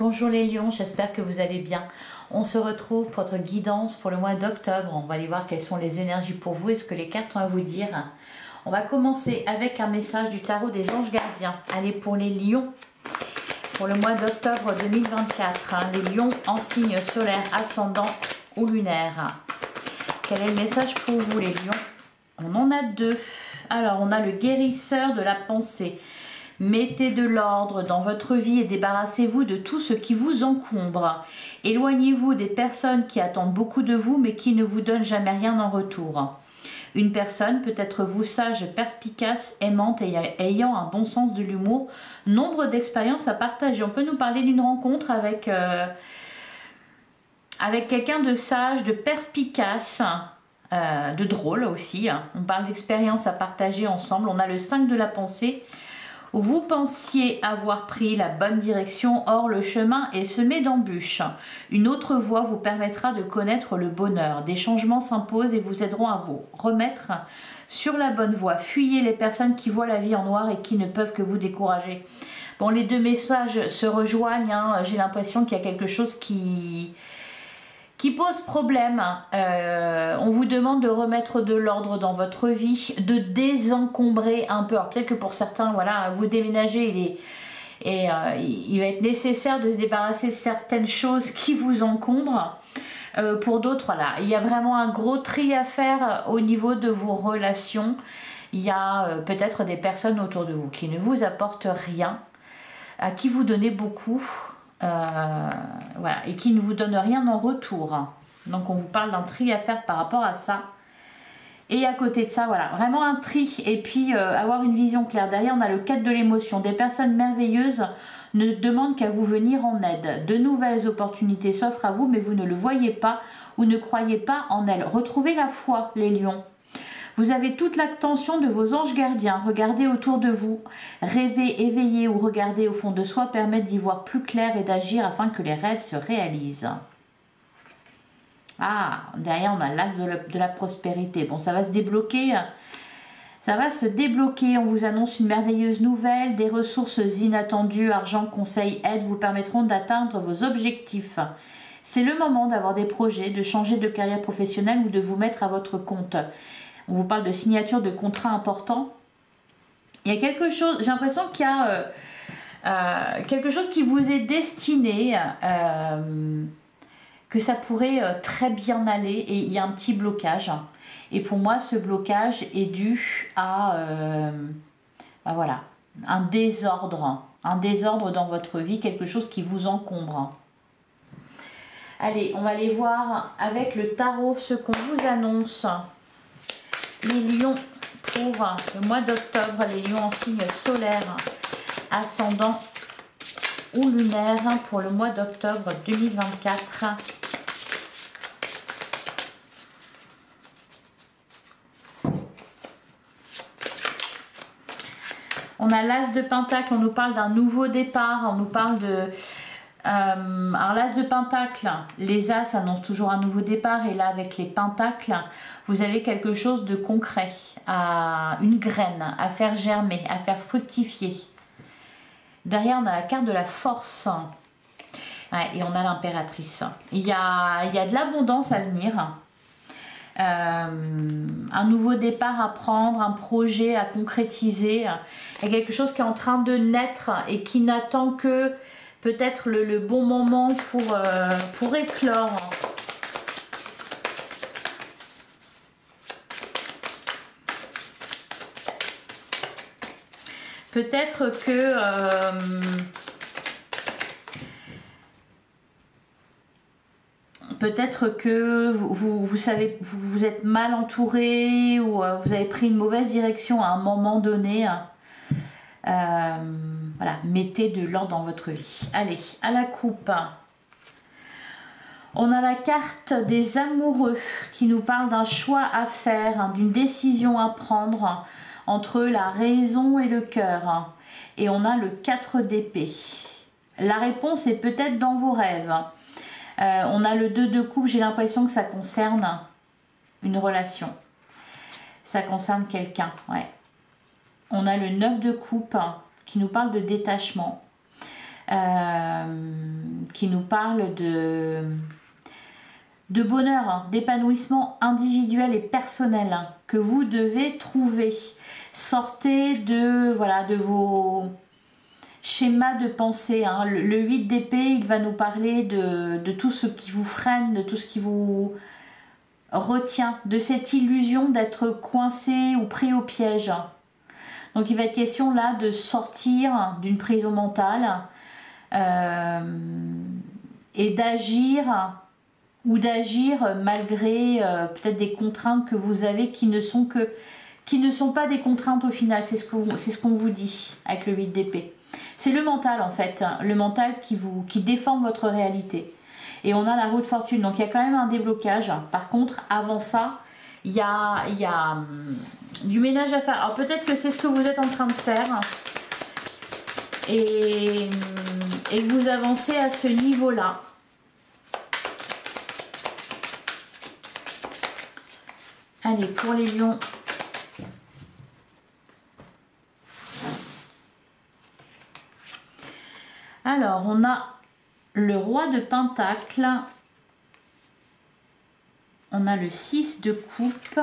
Bonjour les lions, j'espère que vous allez bien. On se retrouve pour votre guidance pour le mois d'octobre. On va aller voir quelles sont les énergies pour vous et ce que les cartes ont à vous dire. On va commencer avec un message du tarot des anges gardiens. Allez, pour les lions, pour le mois d'octobre 2024, les lions en signe solaire, ascendant ou lunaire. Quel est le message pour vous les lions? On en a deux. Alors, on a le guérisseur de la pensée. Mettez de l'ordre dans votre vie et débarrassez-vous de tout ce qui vous encombre. Éloignez-vous des personnes qui attendent beaucoup de vous mais qui ne vous donnent jamais rien en retour. Une personne peut être vous sage, perspicace, aimante et ayant un bon sens de l'humour. Nombre d'expériences à partager. On peut nous parler d'une rencontre avec quelqu'un de sage, de perspicace, de drôle aussi. On parle d'expériences à partager ensemble. On a le 5 de la pensée. Vous pensiez avoir pris la bonne direction, or le chemin est semé d'embûches. Une autre voie vous permettra de connaître le bonheur. Des changements s'imposent et vous aideront à vous remettre sur la bonne voie. Fuyez les personnes qui voient la vie en noir et qui ne peuvent que vous décourager. Bon, les deux messages se rejoignent. J'ai l'impression qu'il y a quelque chose qui pose problème. On vous demande de remettre de l'ordre dans votre vie, de désencombrer un peu. Alors peut-être que pour certains, voilà, vous déménagez il va être nécessaire de se débarrasser de certaines choses qui vous encombrent. Pour d'autres, voilà, il y a vraiment un gros tri à faire au niveau de vos relations. Il y a peut-être des personnes autour de vous qui ne vous apportent rien, à qui vous donnez beaucoup. Voilà, et qui ne vous donne rien en retour. Donc on vous parle d'un tri à faire par rapport à ça. Et à côté de ça, voilà, vraiment un tri. Et puis avoir une vision claire. Derrière, on a le 4 de l'émotion. Des personnes merveilleuses ne demandent qu'à vous venir en aide. De nouvelles opportunités s'offrent à vous, mais vous ne le voyez pas ou ne croyez pas en elles. Retrouvez la foi, les lions. Vous avez toute l'attention de vos anges gardiens. Regardez autour de vous. Rêver, éveiller ou regarder au fond de soi permettent d'y voir plus clair et d'agir afin que les rêves se réalisent. Ah, derrière on a l'as de la prospérité. Bon, ça va se débloquer. Ça va se débloquer. On vous annonce une merveilleuse nouvelle. Des ressources inattendues, argent, conseils, aide vous permettront d'atteindre vos objectifs. C'est le moment d'avoir des projets, de changer de carrière professionnelle ou de vous mettre à votre compte. On vous parle de signature de contrats importants. Il y a quelque chose, j'ai l'impression qu'il y a quelque chose qui vous est destiné, que ça pourrait très bien aller et il y a un petit blocage. Et pour moi, ce blocage est dû à voilà, un désordre dans votre vie, quelque chose qui vous encombre. Allez, on va aller voir avec le tarot ce qu'on vous annonce. Les lions pour le mois d'octobre, les lions en signe solaire, ascendant ou lunaire pour le mois d'octobre 2024. On a l'as de pentacle, on nous parle d'un nouveau départ, on nous parle de... alors l'as de pentacle, les as annoncent toujours un nouveau départ et là avec les pentacles, vous avez quelque chose de concret, une graine à faire germer, à faire fructifier. Derrière on a la carte de la force, ouais, et on a l'impératrice. Il y a de l'abondance à venir, un nouveau départ à prendre, un projet à concrétiser. Il y a quelque chose qui est en train de naître et qui n'attend que peut-être le bon moment pour éclore. Peut-être que vous savez, vous êtes mal entouré ou vous avez pris une mauvaise direction à un moment donné. Voilà, mettez de l'ordre dans votre vie. Allez, à la coupe. On a la carte des amoureux qui nous parle d'un choix à faire, d'une décision à prendre entre la raison et le cœur. Et on a le 4 d'épée. La réponse est peut-être dans vos rêves. On a le 2 de coupe, j'ai l'impression que ça concerne une relation. Ça concerne quelqu'un, ouais. On a le 9 de coupe qui nous parle de détachement. qui nous parle de bonheur, hein, d'épanouissement individuel et personnel, hein, que vous devez trouver. Sortez de, voilà, de vos schémas de pensée. Hein. Le 8 d'épée, il va nous parler de tout ce qui vous freine, de tout ce qui vous retient, de cette illusion d'être coincé ou pris au piège. Donc il va être question là de sortir d'une prison mentale et d'agir ou d'agir malgré peut-être des contraintes que vous avez qui ne sont pas des contraintes au final. C'est ce qu'on vous dit avec le 8 d'épée. C'est le mental en fait, hein, le mental qui déforme votre réalité. Et on a la roue de fortune, donc il y a quand même un déblocage. Par contre, avant ça, il y a du ménage à faire. Alors peut-être que c'est ce que vous êtes en train de faire. Et vous avancez à ce niveau-là. Allez, pour les lions. Alors, on a le roi de Pentacle. On a le 6 de coupe.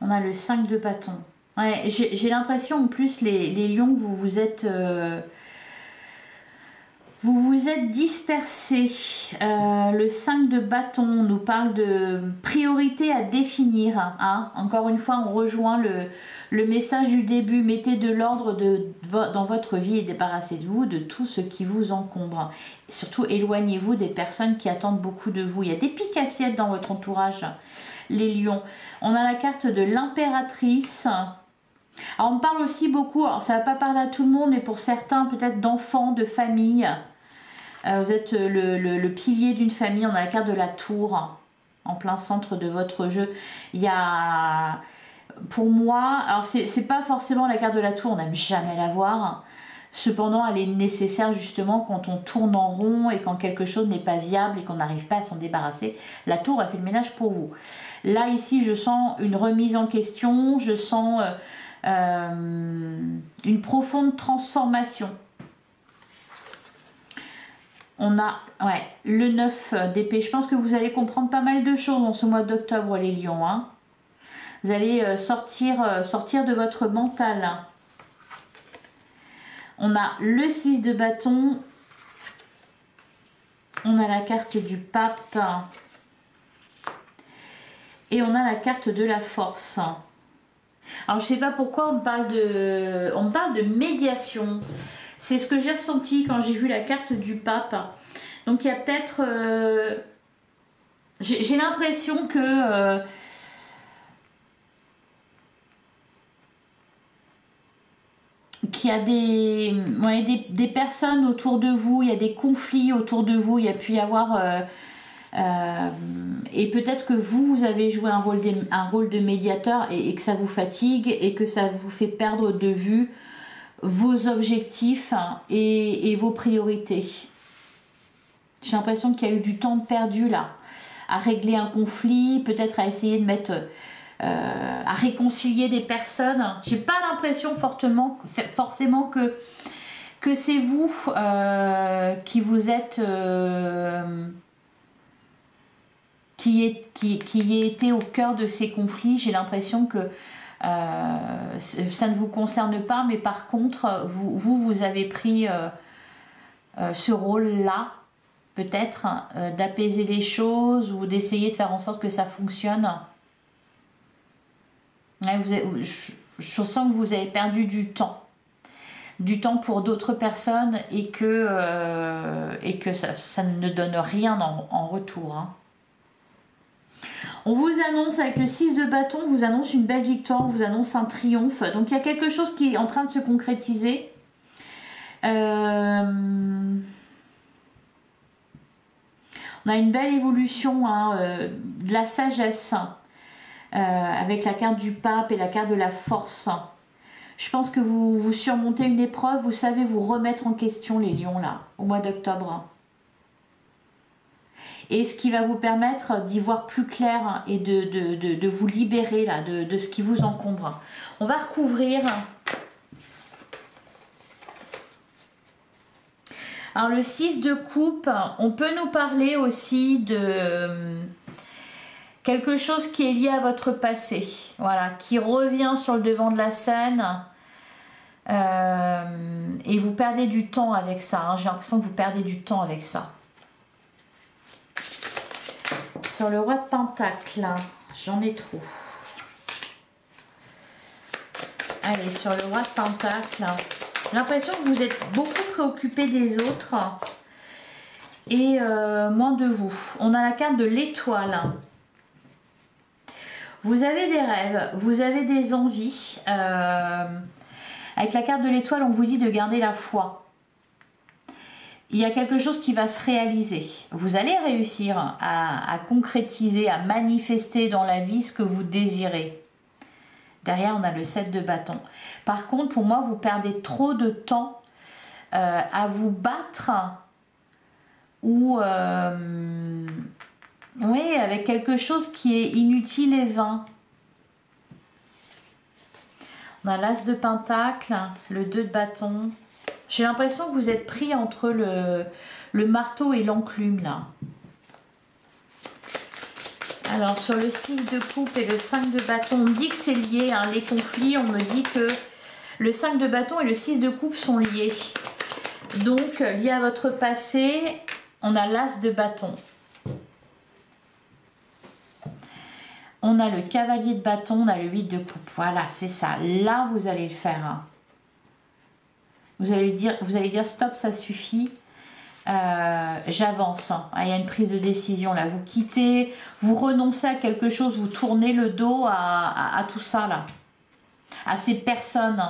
On a le 5 de bâton. Ouais, j'ai l'impression en plus, les lions, vous vous êtes dispersés. Le 5 de bâton nous parle de priorité à définir. Hein. Encore une fois, on rejoint le message du début. Mettez de l'ordre dans votre vie et débarrassez-vous de tout ce qui vous encombre. Et surtout, éloignez-vous des personnes qui attendent beaucoup de vous. Il y a des piques assiettes dans votre entourage, les lions. On a la carte de l'impératrice. Alors, on parle aussi beaucoup, alors ça ne va pas parler à tout le monde, mais pour certains, peut-être d'enfants, de famille. Vous êtes le pilier d'une famille. On a la carte de la tour en plein centre de votre jeu. Il y a, pour moi, alors c'est pas forcément la carte de la tour, on n'aime jamais la voir. Cependant, elle est nécessaire justement quand on tourne en rond et quand quelque chose n'est pas viable et qu'on n'arrive pas à s'en débarrasser. La tour a fait le ménage pour vous. Là, ici, je sens une remise en question, je sens une profonde transformation. On a le 9 d'épée. Je pense que vous allez comprendre pas mal de choses en ce mois d'octobre, les lions. Hein. Vous allez sortir de votre mental. On a le 6 de bâton. On a la carte du pape. Et on a la carte de la force. Alors, je ne sais pas pourquoi on parle de médiation. C'est ce que j'ai ressenti quand j'ai vu la carte du pape. Donc, il y a peut-être... j'ai l'impression que... qu'il y a des personnes autour de vous, il y a des conflits autour de vous, il y a pu y avoir... et peut-être que vous avez joué un rôle de médiateur et que ça vous fatigue et que ça vous fait perdre de vue vos objectifs et vos priorités. J'ai l'impression qu'il y a eu du temps perdu là, à régler un conflit, peut-être à essayer de mettre... à réconcilier des personnes. J'ai pas l'impression forcément que c'est vous qui vous êtes... qui ait été au cœur de ces conflits. J'ai l'impression que ça ne vous concerne pas, mais par contre, vous avez pris ce rôle-là, peut-être, d'apaiser les choses ou d'essayer de faire en sorte que ça fonctionne. Je sens que vous avez perdu du temps pour d'autres personnes et que ça ne donne rien en retour. Hein. On vous annonce, avec le 6 de bâton, on vous annonce une belle victoire, on vous annonce un triomphe. Donc il y a quelque chose qui est en train de se concrétiser. On a une belle évolution de la sagesse avec la carte du pape et la carte de la force. Je pense que vous surmontez une épreuve, vous savez vous remettre en question, les lions, là, au mois d'octobre. Et ce qui va vous permettre d'y voir plus clair et de vous libérer là, de ce qui vous encombre. On va recouvrir. Alors le 6 de coupe, on peut nous parler aussi de quelque chose qui est lié à votre passé, voilà, qui revient sur le devant de la scène. Et vous perdez du temps avec ça, hein. J'ai l'impression que vous perdez du temps avec ça. Sur le roi de Pentacle, j'en ai trop. Allez, sur le roi de Pentacle, j'ai l'impression que vous êtes beaucoup préoccupé des autres et moins de vous. On a la carte de l'étoile. Vous avez des rêves, vous avez des envies. Avec la carte de l'étoile, on vous dit de garder la foi. Il y a quelque chose qui va se réaliser. Vous allez réussir à concrétiser, à manifester dans la vie ce que vous désirez. Derrière, on a le 7 de bâton. Par contre, pour moi, vous perdez trop de temps à vous battre ou oui, avec quelque chose qui est inutile et vain. On a l'as de pentacle, le 2 de bâton. J'ai l'impression que vous êtes pris entre le marteau et l'enclume là. Alors sur le 6 de coupe et le 5 de bâton, on me dit que c'est lié, hein, les conflits. On me dit que le 5 de bâton et le 6 de coupe sont liés. Donc lié à votre passé, on a l'as de bâton. On a le cavalier de bâton, on a le 8 de coupe. Voilà, c'est ça. Là, vous allez le faire. Hein. Vous allez dire stop, ça suffit. J'avance. Hein. Ah, il y a une prise de décision là. Vous quittez, vous renoncez à quelque chose, vous tournez le dos à tout ça là. À ces personnes.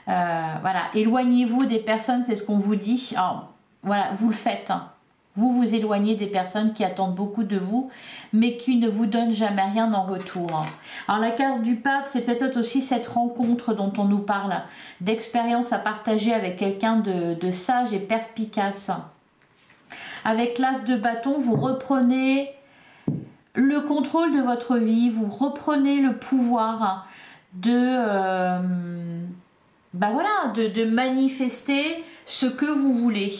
Voilà. Éloignez-vous des personnes, c'est ce qu'on vous dit. Alors, voilà, vous le faites. Hein. Vous vous éloignez des personnes qui attendent beaucoup de vous, mais qui ne vous donnent jamais rien en retour. Alors la carte du pape, c'est peut-être aussi cette rencontre dont on nous parle, d'expérience à partager avec quelqu'un de sage et perspicace. Avec l'as de bâton, vous reprenez le contrôle de votre vie, vous reprenez le pouvoir de manifester ce que vous voulez.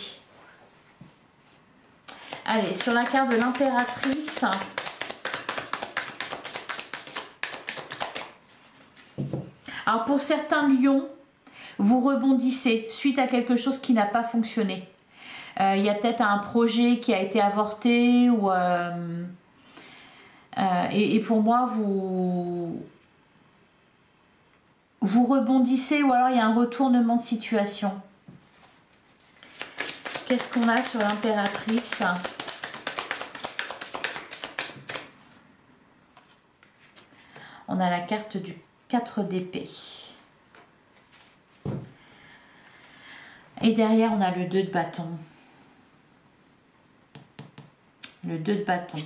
Allez, sur la carte de l'impératrice, alors pour certains lions, vous rebondissez suite à quelque chose qui n'a pas fonctionné. Il y a peut-être un projet qui a été avorté ou et pour moi vous rebondissez ou alors il y a un retournement de situation. Qu'est-ce qu'on a sur l'impératrice? On a la carte du 4 d'épée. Et derrière, on a le 2 de bâton. Le 2 de bâton.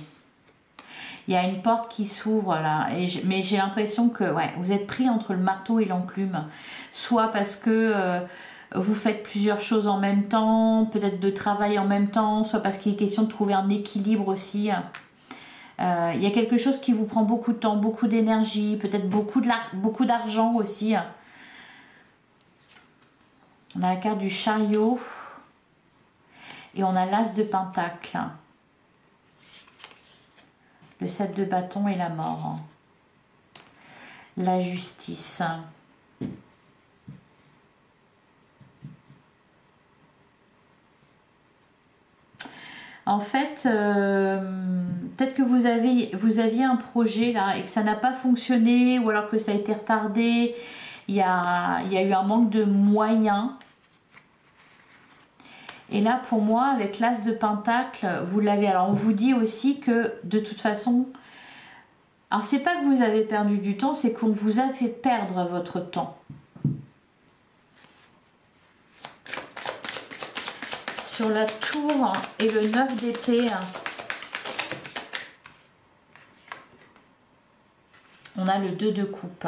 Il y a une porte qui s'ouvre là. Mais j'ai l'impression que ouais, vous êtes pris entre le marteau et l'enclume. Soit parce que vous faites plusieurs choses en même temps, peut-être de travail en même temps, soit parce qu'il est question de trouver un équilibre aussi. Il y a quelque chose qui vous prend beaucoup de temps, beaucoup d'énergie, peut-être beaucoup d'argent aussi. On a la carte du chariot et on a l'as de pentacle. Le 7 de bâton et la mort. La justice. En fait, peut-être que vous aviez un projet là et que ça n'a pas fonctionné ou alors que ça a été retardé. Il y a eu un manque de moyens. Et là, pour moi, avec l'as de pentacle, vous l'avez. Alors, on vous dit aussi que de toute façon, alors c'est pas que vous avez perdu du temps, c'est qu'on vous a fait perdre votre temps. Sur la tour et le 9 d'épée, on a le 2 de coupe.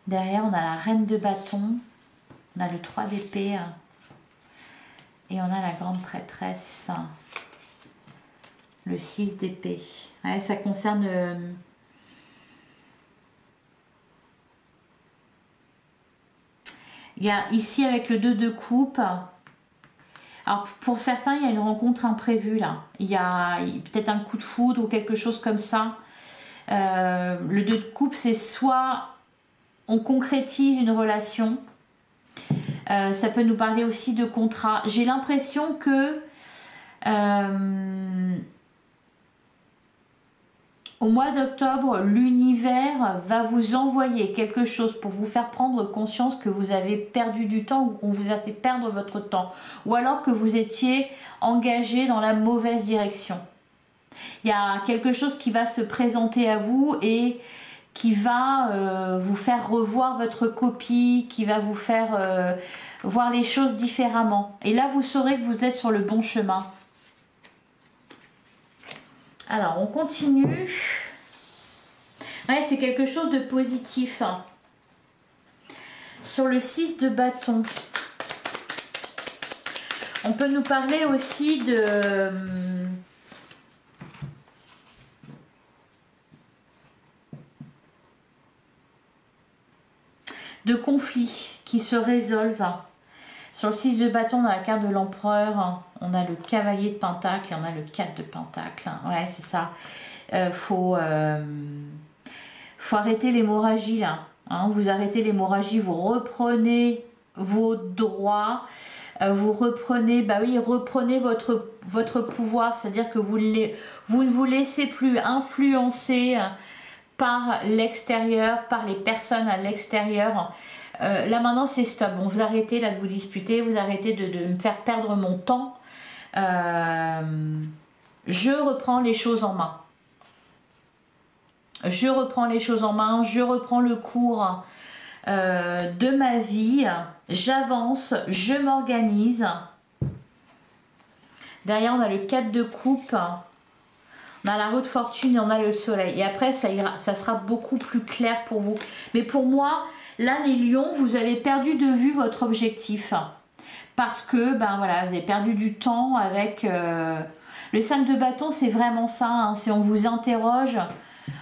Derrière, on a la reine de bâton, on a le 3 d'épée et on a la grande prêtresse, le 6 d'épée. Ouais, ça concerne Il y a ici avec le 2 de coupe. Alors pour certains, il y a une rencontre imprévue là. Il y a peut-être un coup de foudre ou quelque chose comme ça. Le 2 de coupe, c'est soit on concrétise une relation. Ça peut nous parler aussi de contrat. J'ai l'impression que au mois d'octobre, l'univers va vous envoyer quelque chose pour vous faire prendre conscience que vous avez perdu du temps ou qu'on vous a fait perdre votre temps. Ou alors que vous étiez engagé dans la mauvaise direction. Il y a quelque chose qui va se présenter à vous et qui va vous faire revoir votre copie, qui va vous faire voir les choses différemment. Et là, vous saurez que vous êtes sur le bon chemin. Alors, on continue. Ouais, c'est quelque chose de positif. Sur le 6 de bâton, on peut nous parler aussi de conflits qui se résolvent. Sur le 6 de bâton, on a la carte de l'empereur, on a le cavalier de pentacle et on a le 4 de pentacle. Ouais, c'est ça. Faut arrêter l'hémorragie là. Hein, vous arrêtez l'hémorragie, vous reprenez vos droits, vous reprenez, bah oui, reprenez votre pouvoir, c'est-à-dire que vous ne vous laissez plus influencer par l'extérieur, par les personnes à l'extérieur. Là maintenant c'est stop, bon, vous arrêtez là de vous disputer, vous arrêtez de me faire perdre mon temps. Je reprends les choses en main. Je reprends les choses en main, je reprends le cours de ma vie, j'avance, je m'organise. Derrière on a le 4 de coupe, on a la roue de fortune et on a le soleil. Et après ça ira, ça sera beaucoup plus clair pour vous. Mais pour moi, là les lions, vous avez perdu de vue votre objectif. Parce que ben voilà, vous avez perdu du temps avec le 5 de bâton, c'est vraiment ça. Hein, si on vous interroge,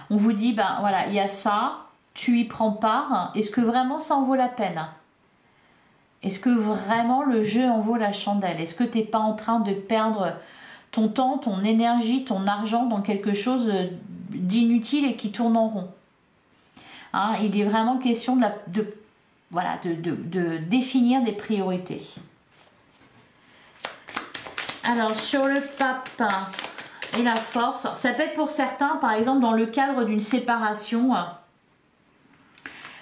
on vous dit, ben voilà, il y a ça, tu y prends part. Est-ce que vraiment ça en vaut la peine? Est-ce que vraiment le jeu en vaut la chandelle? Est-ce que tu n'es pas en train de perdre ton temps, ton énergie, ton argent dans quelque chose d'inutile et qui tourne en rond? Hein, il est vraiment question de définir des priorités. Alors, sur le pape et la force, ça peut être pour certains, par exemple, dans le cadre d'une séparation,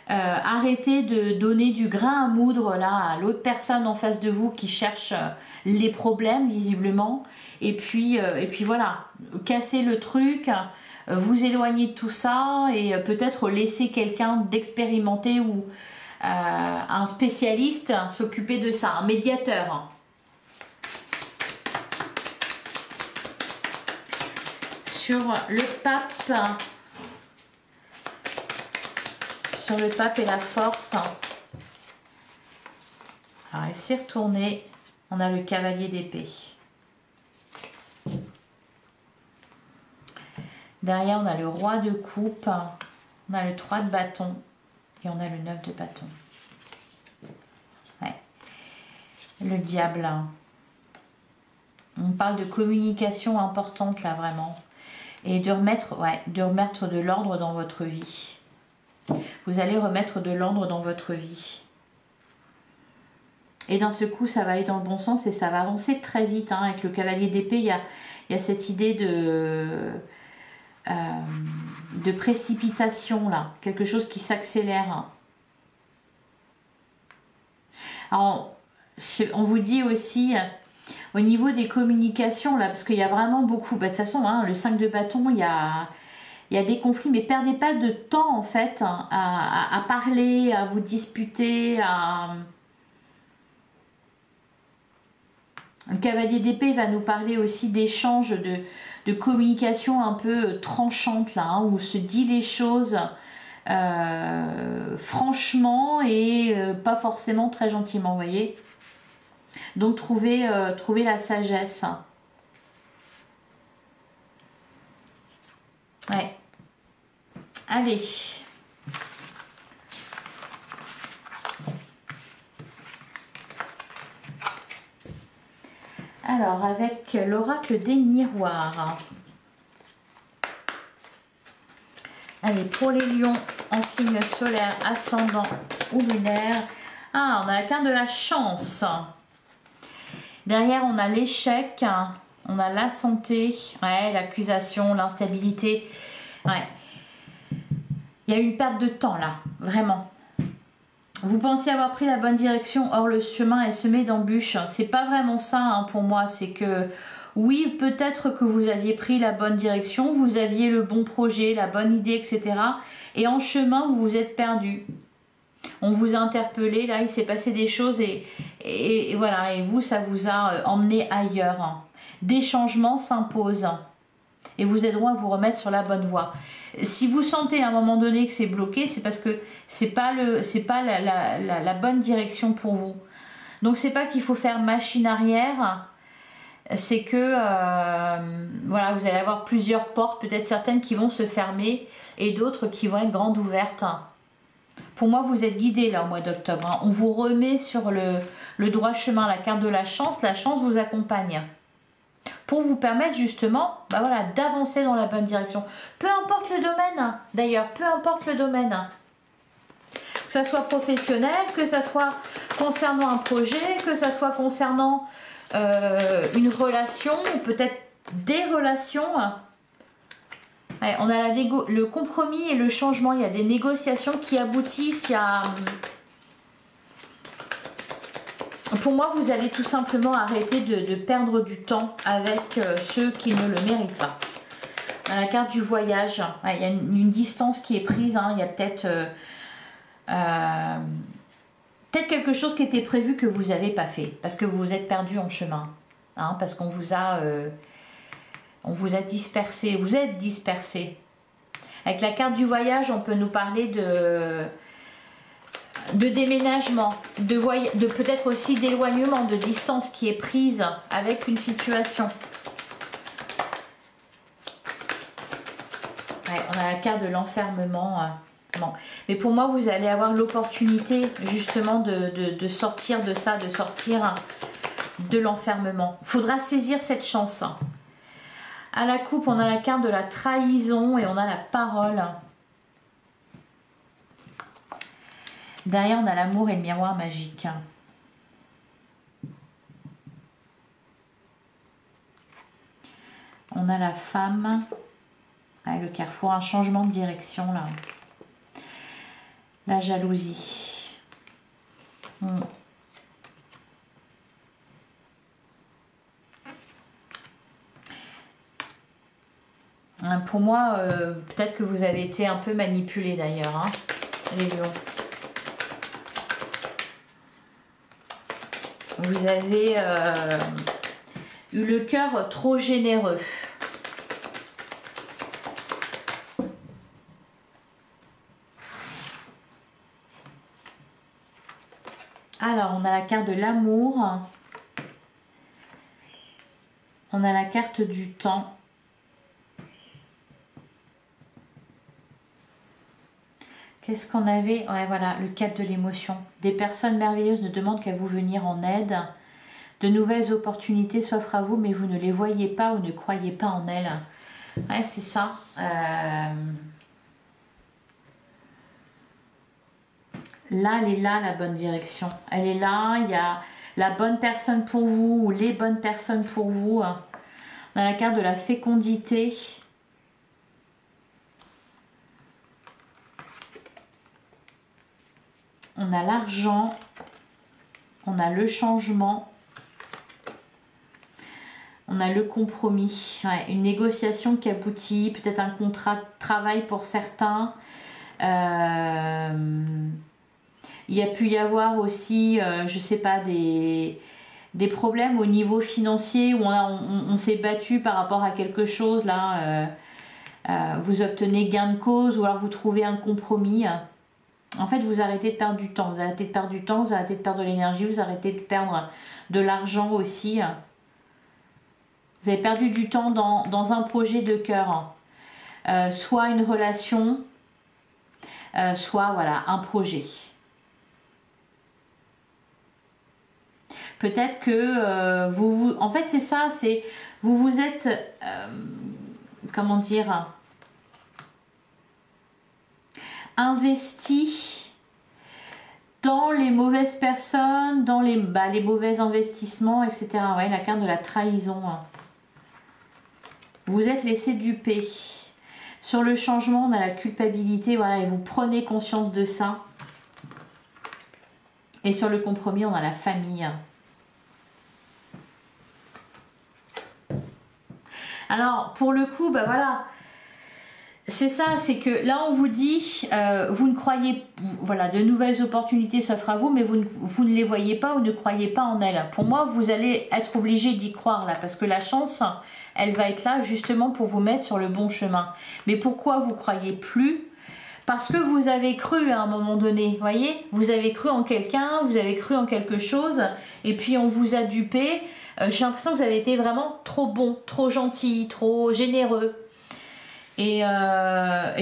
arrêtez de donner du grain à moudre là, à l'autre personne en face de vous qui cherche les problèmes, visiblement. Et puis voilà, cassez le truc, vous éloignez de tout ça et peut-être laisser quelqu'un d'expérimenté ou un spécialiste s'occuper de ça, un médiateur. Sur le pape et la force, alors il s'est retourné, on a le cavalier d'épée. Derrière on a le roi de coupe, on a le 3 de bâton et on a le 9 de bâton. Ouais. Le diable. On parle de communication importante là vraiment. Et de remettre de l'ordre dans votre vie. Vous allez remettre de l'ordre dans votre vie. Et d'un seul coup, ça va aller dans le bon sens et ça va avancer très vite. Hein. Avec le cavalier d'épée, il y a cette idée de précipitation, là. Quelque chose qui s'accélère. Alors, on vous dit aussi... Au niveau des communications, là, parce qu'il y a vraiment beaucoup, bah, de toute façon, hein, le 5 de bâton, il y a des conflits, mais perdez pas de temps, en fait, hein, à parler, à vous disputer, Le cavalier d'épée va nous parler aussi d'échanges, de communication un peu tranchantes, là, hein, où on se dit les choses franchement et pas forcément très gentiment, vous voyez. Donc trouver la sagesse. Ouais. Allez. Alors, avec l'oracle des miroirs. Allez, pour les lions en signe solaire, ascendant ou lunaire. Ah, on a la carte de la chance. Derrière, on a l'échec. On a la santé. Ouais, l'accusation, l'instabilité. Ouais. Il y a eu une perte de temps là, vraiment. Vous pensiez avoir pris la bonne direction, or le chemin est semé d'embûches. C'est pas vraiment ça hein, pour moi. C'est que oui, peut-être que vous aviez pris la bonne direction, vous aviez le bon projet, la bonne idée, etc. Et en chemin, vous vous êtes perdu. On vous a interpellé, là, il s'est passé des choses et voilà. Et vous, ça vous a emmené ailleurs. Des changements s'imposent et vous aideront à vous remettre sur la bonne voie. Si vous sentez à un moment donné que c'est bloqué, c'est parce que c'est pas la bonne direction pour vous. Donc c'est pas qu'il faut faire machine arrière, c'est que voilà, vous allez avoir plusieurs portes, peut-être certaines qui vont se fermer et d'autres qui vont être grandes ouvertes. Pour moi, vous êtes guidé là au mois d'octobre. Hein. On vous remet sur le droit chemin, la carte de la chance vous accompagne. Pour vous permettre justement bah voilà, d'avancer dans la bonne direction. Peu importe le domaine, d'ailleurs, peu importe le domaine. Que ça soit professionnel, que ça soit concernant un projet, que ça soit concernant une relation, ou peut-être des relations. Ouais, on a le compromis et le changement. Il y a des négociations qui aboutissent. Il y a... Pour moi, vous allez tout simplement arrêter de perdre du temps avec ceux qui ne le méritent pas. Dans la carte du voyage, ouais, il y a une distance qui est prise. Hein, il y a peut-être quelque chose qui était prévu que vous n'avez pas fait. Parce que vous vous êtes perdu en chemin. Hein, parce qu'on vous a dispersé. Vous êtes dispersé. Avec la carte du voyage, on peut nous parler de déménagement, de peut-être aussi d'éloignement, de distance qui est prise avec une situation. Ouais, on a la carte de l'enfermement. Bon. Mais pour moi, vous allez avoir l'opportunité justement de sortir de ça, de sortir de l'enfermement. Il faudra saisir cette chance. À la coupe, on a la carte de la trahison et on a la parole. Derrière, on a l'amour et le miroir magique. On a la femme. Ah, le carrefour, un changement de direction là. La jalousie. Pour moi, peut-être que vous avez été un peu manipulé d'ailleurs, hein, les lions. Vous avez eu le cœur trop généreux. Alors, on a la carte de l'amour. On a la carte du temps. Qu'est-ce qu'on avait? Ouais, voilà, le 4 de l'émotion. Des personnes merveilleuses ne demandent qu'à vous venir en aide. De nouvelles opportunités s'offrent à vous, mais vous ne les voyez pas ou ne croyez pas en elles. Ouais, c'est ça. Là, elle est là, la bonne direction. Elle est là, il y a la bonne personne pour vous ou les bonnes personnes pour vous. On a la carte de la fécondité. On a l'argent, on a le changement, on a le compromis, ouais, une négociation qui aboutit, peut-être un contrat de travail pour certains. Il y a pu y avoir aussi, je sais pas, des problèmes au niveau financier où on s'est battu par rapport à quelque chose, là, vous obtenez gain de cause ou alors vous trouvez un compromis. En fait, vous arrêtez de perdre du temps. Vous arrêtez de perdre du temps, vous arrêtez de perdre de l'énergie, vous arrêtez de perdre de l'argent aussi. Vous avez perdu du temps dans un projet de cœur. Soit une relation, soit voilà, un projet. Peut-être que en fait c'est ça, c'est vous vous êtes comment dire, investi dans les mauvaises personnes, dans les mauvais investissements, etc. Ouais, la carte de la trahison. Vous êtes laissé duper. Sur le changement, on a la culpabilité, voilà, et vous prenez conscience de ça. Et sur le compromis, on a la famille. Alors, pour le coup, bah voilà, c'est ça, c'est que là, on vous dit, vous ne croyez, voilà, de nouvelles opportunités s'offrent à vous, mais vous ne les voyez pas ou ne croyez pas en elles. Pour moi, vous allez être obligé d'y croire, là, parce que la chance, elle va être là, justement, pour vous mettre sur le bon chemin. Mais pourquoi vous croyez plus ? Parce que vous avez cru à un moment donné, voyez, vous avez cru en quelqu'un, vous avez cru en quelque chose, et puis on vous a dupé. J'ai l'impression que vous avez été vraiment trop bon, trop gentil, trop généreux. Et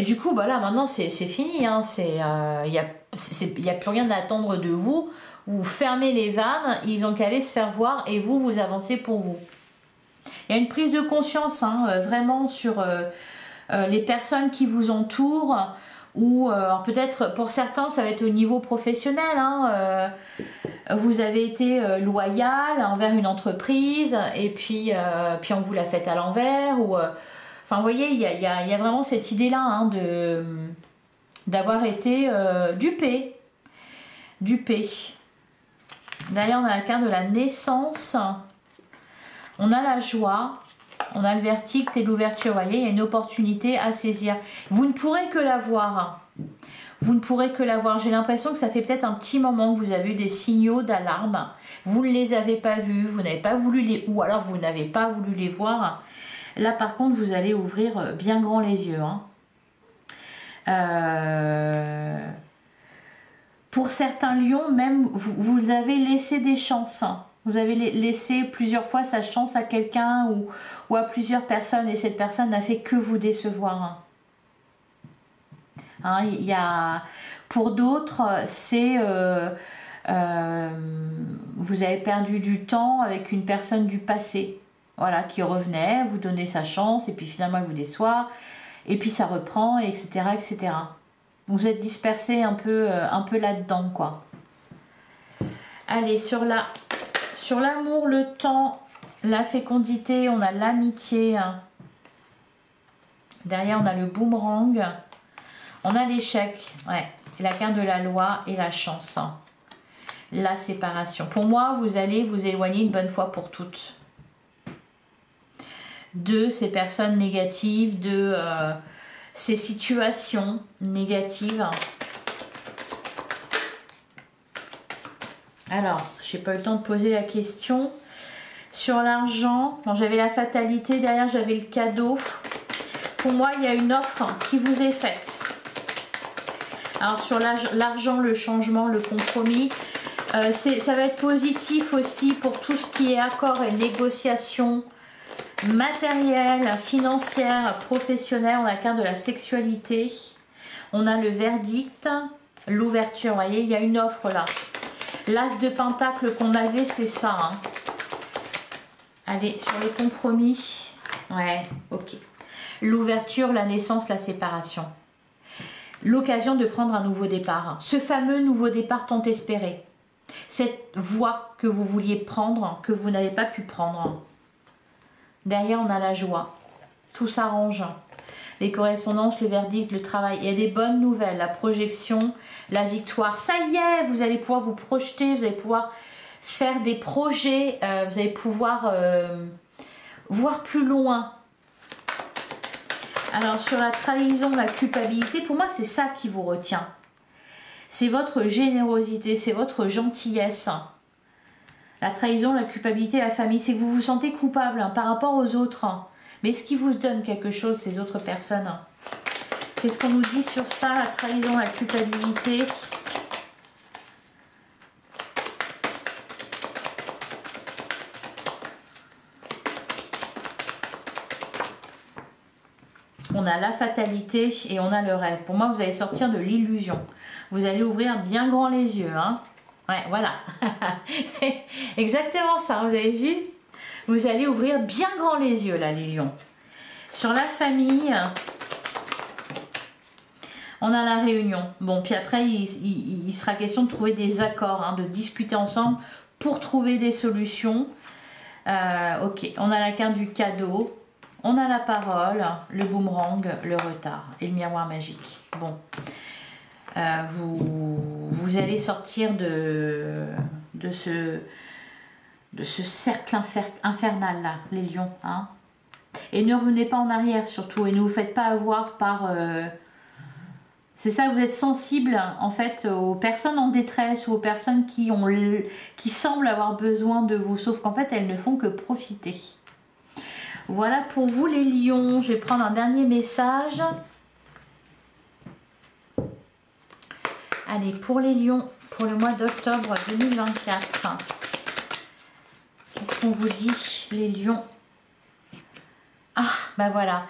du coup, bah là, maintenant, c'est fini. Hein, y a plus rien à attendre de vous. Vous fermez les vannes, ils ont qu'à aller se faire voir et vous avancez pour vous. Il y a une prise de conscience, hein, vraiment, sur les personnes qui vous entourent. Ou peut-être pour certains ça va être au niveau professionnel, hein, vous avez été loyal envers une entreprise et puis on vous l'a fait à l'envers, ou enfin vous voyez, il y a vraiment cette idée là, hein, d'avoir été dupé. Derrière on a la carte de la naissance, on a la joie. On a le vertige et l'ouverture, vous voyez, il y a une opportunité à saisir. Vous ne pourrez que la voir. Vous ne pourrez que la voir. J'ai l'impression que ça fait peut-être un petit moment que vous avez eu des signaux d'alarme. Vous ne les avez pas vus, vous n'avez pas voulu les... Ou alors vous n'avez pas voulu les voir. Là, par contre, vous allez ouvrir bien grand les yeux. Hein. Pour certains lions, même, vous avez laissé des chances. Vous avez laissé plusieurs fois sa chance à quelqu'un ou à plusieurs personnes et cette personne n'a fait que vous décevoir. Hein, pour d'autres, c'est vous avez perdu du temps avec une personne du passé, voilà, qui revenait, vous donnez sa chance et puis finalement elle vous déçoit et puis ça reprend, etc., etc. Vous êtes dispersé un peu là-dedans, quoi. Allez, sur l'amour, le temps, la fécondité, on a l'amitié. Derrière, on a le boomerang. On a l'échec. Ouais. La carte de la loi et la chance. La séparation. Pour moi, vous allez vous éloigner une bonne fois pour toutes de ces personnes négatives, de ces situations négatives. Alors, j'ai pas eu le temps de poser la question. Sur l'argent, quand j'avais la fatalité, derrière j'avais le cadeau. Pour moi, il y a une offre qui vous est faite. Alors sur l'argent, le changement, le compromis, ça va être positif aussi pour tout ce qui est accord et négociation matérielle, financière, professionnelle. On a la carte de la sexualité. On a le verdict, l'ouverture. Vous voyez, il y a une offre là. L'as de pentacle qu'on avait, c'est ça. Hein. Allez, sur les compromis. Ouais, ok. L'ouverture, la naissance, la séparation. L'occasion de prendre un nouveau départ. Ce fameux nouveau départ tant espéré. Cette voie que vous vouliez prendre, que vous n'avez pas pu prendre. Derrière, on a la joie. Tout s'arrange. Les correspondances, le verdict, le travail. Il y a des bonnes nouvelles, la projection, la victoire. Ça y est, vous allez pouvoir vous projeter, vous allez pouvoir faire des projets, vous allez pouvoir voir plus loin. Alors sur la trahison, la culpabilité, pour moi c'est ça qui vous retient. C'est votre générosité, c'est votre gentillesse. La trahison, la culpabilité, la famille, c'est que vous vous sentez coupable, hein, par rapport aux autres. Mais est-ce qui vous donne quelque chose, ces autres personnes? Qu'est-ce qu'on nous dit sur ça, la trahison, la culpabilité? On a la fatalité et on a le rêve. Pour moi, vous allez sortir de l'illusion. Vous allez ouvrir bien grand les yeux. Hein. Ouais, voilà. C'est exactement ça, vous avez vu? Vous allez ouvrir bien grand les yeux, là, les lions. Sur la famille, on a la réunion. Bon, puis après, il sera question de trouver des accords, hein, de discuter ensemble pour trouver des solutions. Ok, on a la carte du cadeau, on a la parole, le boomerang, le retard et le miroir magique. Bon, vous allez sortir de ce cercle infernal là, les lions. Hein. Et ne revenez pas en arrière surtout, et ne vous faites pas avoir par... C'est ça, vous êtes sensible en fait aux personnes en détresse ou aux personnes qui semblent avoir besoin de vous, sauf qu'en fait elles ne font que profiter. Voilà pour vous les lions. Je vais prendre un dernier message. Allez, pour les lions, pour le mois d'octobre 2024. Qu'est-ce qu'on vous dit les lions? Ah, bah voilà.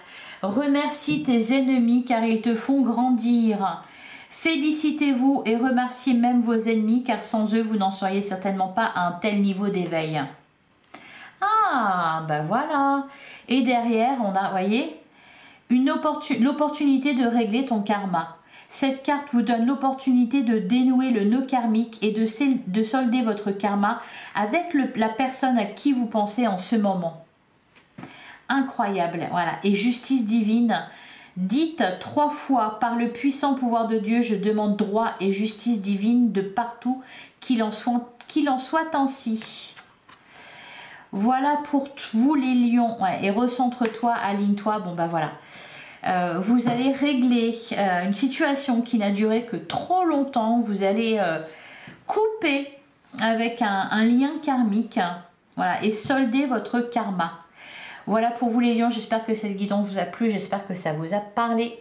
Remercie tes ennemis car ils te font grandir. Félicitez-vous et remerciez même vos ennemis car sans eux, vous n'en seriez certainement pas à un tel niveau d'éveil. Ah, ben voilà. Et derrière, on a, voyez, l'opportunité de régler ton karma. Cette carte vous donne l'opportunité de dénouer le nœud karmique et de solder votre karma avec la personne à qui vous pensez en ce moment. Incroyable, voilà. Et justice divine, dites 3 fois, par le puissant pouvoir de Dieu, je demande droit et justice divine de partout, qu'il en soit ainsi. Voilà pour vous les lions, ouais, et recentre-toi, aligne-toi, bon bah voilà. Vous allez régler une situation qui n'a duré que trop longtemps, vous allez couper avec un lien karmique, voilà, et solder votre karma. Voilà pour vous les lions, j'espère que cette guidance vous a plu, j'espère que ça vous a parlé.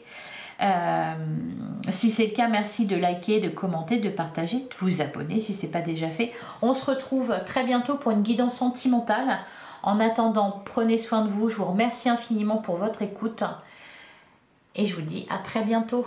Si c'est le cas, merci de liker, de commenter, de partager, de vous abonner si ce n'est pas déjà fait. On se retrouve très bientôt pour une guidance sentimentale. En attendant, prenez soin de vous, je vous remercie infiniment pour votre écoute et je vous dis à très bientôt.